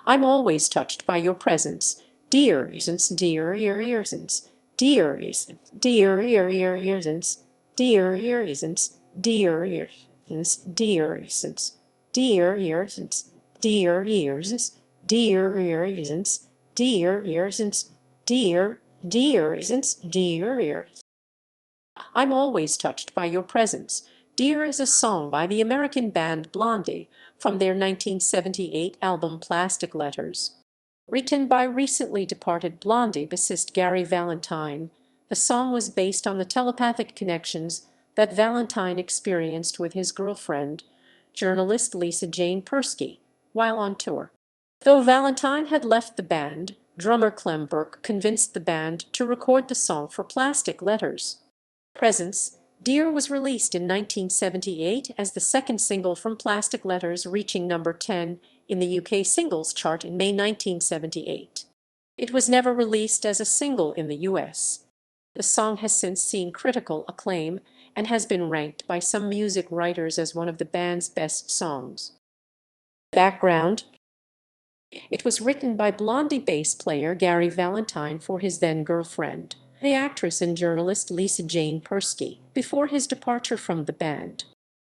I'm always touched by your presence, dear Earsons, dear Earsons, dear Earsons, dear Earsons, dear Earsons, dear Earsons, dear Earsons, dear Earsons, dear Earsons, dear Earsons, dear Earsons, dear Earsons, dear Earsons. I'm always touched by your presence. Dear is a song by the American band Blondie from their 1978 album Plastic Letters. Written by recently departed Blondie bassist Gary Valentine, the song was based on the telepathic connections that Valentine experienced with his girlfriend, journalist Lisa Jane Persky, while on tour. Though Valentine had left the band, drummer Clem Burke convinced the band to record the song for Plastic Letters. Presence, Dear was released in 1978 as the second single from Plastic Letters, reaching number 10 in the UK singles chart in May 1978. It was never released as a single in the US. The song has since seen critical acclaim and has been ranked by some music writers as one of the band's best songs. Background: it was written by Blondie bass player Gary Valentine for his then-girlfriend, the actress and journalist Lisa Jane Persky, before his departure from the band.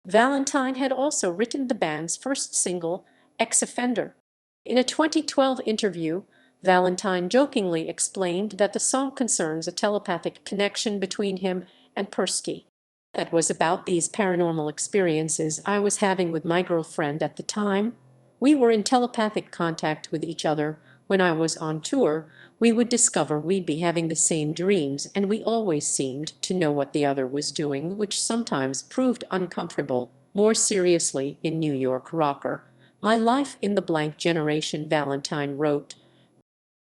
Valentine had also written the band's first single, Ex-Offender. In a 2012 interview, Valentine jokingly explained that the song concerns a telepathic connection between him and Persky. That was about these paranormal experiences I was having with my girlfriend at the time. We were in telepathic contact with each other. When I was on tour, we would discover we'd be having the same dreams, and we always seemed to know what the other was doing, which sometimes proved uncomfortable. More seriously, in New York rocker, My Life in the Blank Generation, Valentine wrote.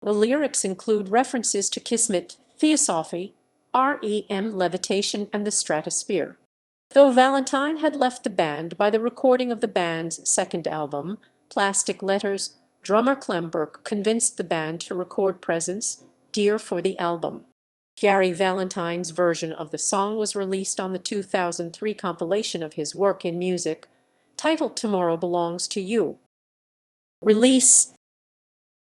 The lyrics include references to Kismet, Theosophy, REM, levitation, and the stratosphere. Though Valentine had left the band by the recording of the band's second album, Plastic Letters, drummer Clem Burke convinced the band to record Presence, Dear for the album. Gary Valentine's version of the song was released on the 2003 compilation of his work in music, titled Tomorrow Belongs to You. Release: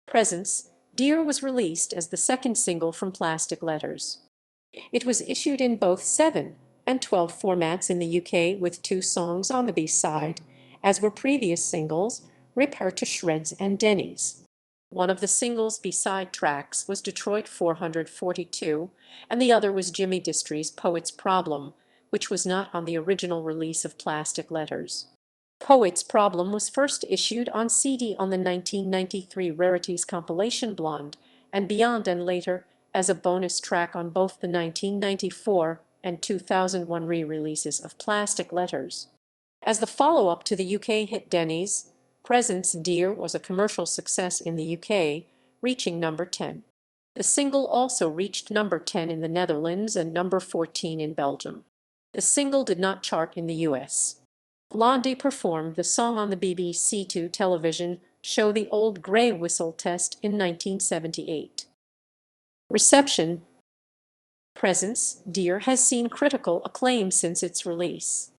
Presence, Dear was released as the second single from Plastic Letters. It was issued in both 7 and 12 formats in the UK, with 2 songs on the B-side, as were previous singles, Rip Her to Shreds and Denny's. One of the singles' B-side tracks was Detroit 442, and the other was Jimmy Distry's Poet's Problem, which was not on the original release of Plastic Letters. Poet's Problem was first issued on CD on the 1993 Rarities compilation Blonde and Beyond, and later as a bonus track on both the 1994 and 2001 re-releases of Plastic Letters. As the follow-up to the UK hit Denny's, Presence, Dear was a commercial success in the UK, reaching number 10. The single also reached number 10 in the Netherlands and number 14 in Belgium. The single did not chart in the US. Blondie performed the song on the BBC Two television show The Old Grey Whistle Test in 1978. Reception: Presence, Dear has seen critical acclaim since its release.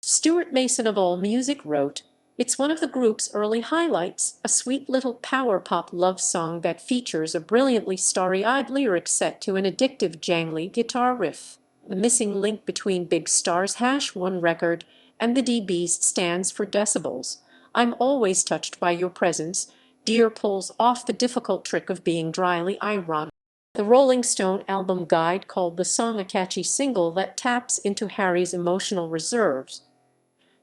Stuart Mason of AllMusic wrote, "It's one of the group's early highlights, a sweet little power pop love song that features a brilliantly starry-eyed lyric set to an addictive jangly guitar riff. The missing link between Big Star's #1 record and the dBs stands for decibels. I'm always touched by your presence. Dear pulls off the difficult trick of being dryly ironic." The Rolling Stone album guide called the song a catchy single that taps into Harry's emotional reserves.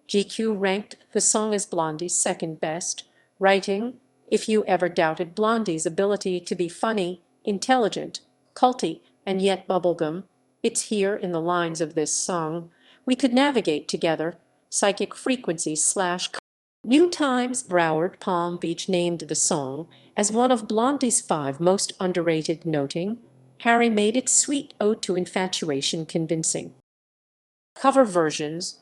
GQ ranked the song as Blondie's second best, writing, "If you ever doubted Blondie's ability to be funny, intelligent, culty, and yet bubblegum, it's here in the lines of this song. We could navigate together, psychic frequencies / New Times Broward Palm Beach named the song as one of Blondie's 5 most underrated, noting, "Harry made its sweet ode to infatuation convincing." Cover versions: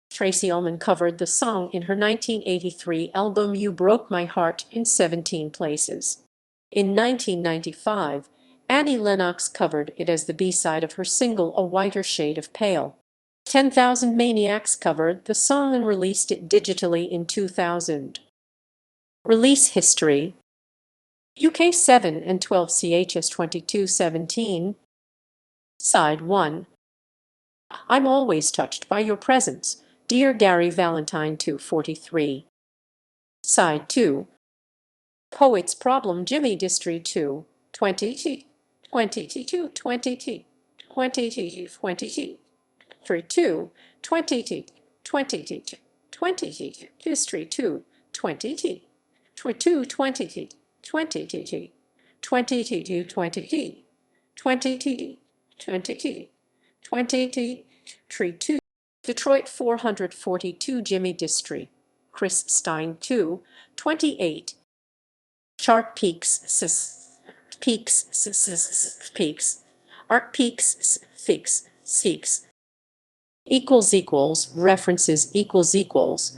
Tracey Ullman covered the song in her 1983 album You Broke My Heart in 17 places. In 1995, Annie Lennox covered it as the B-side of her single A Whiter Shade of Pale. 10,000 Maniacs covered the song and released it digitally in 2000. Release history. UK 7 and 12 CHS 2217. Side 1. I'm always touched by your presence, dear Gary Valentine 243. Side 2. Poet's Problem Jimmy Distry 2, 20, 22, 20, 20, 20, 32, 20, 20, 20, Distry 2, 20, 22, 20, 20, 20, 20, 20, 20, 20, Tree 2, Detroit 442 Jimmy Distry, Chris Stein 2, 28, Chart Peaks, Peaks, Art Peaks, Fix, Seeks, references, equals,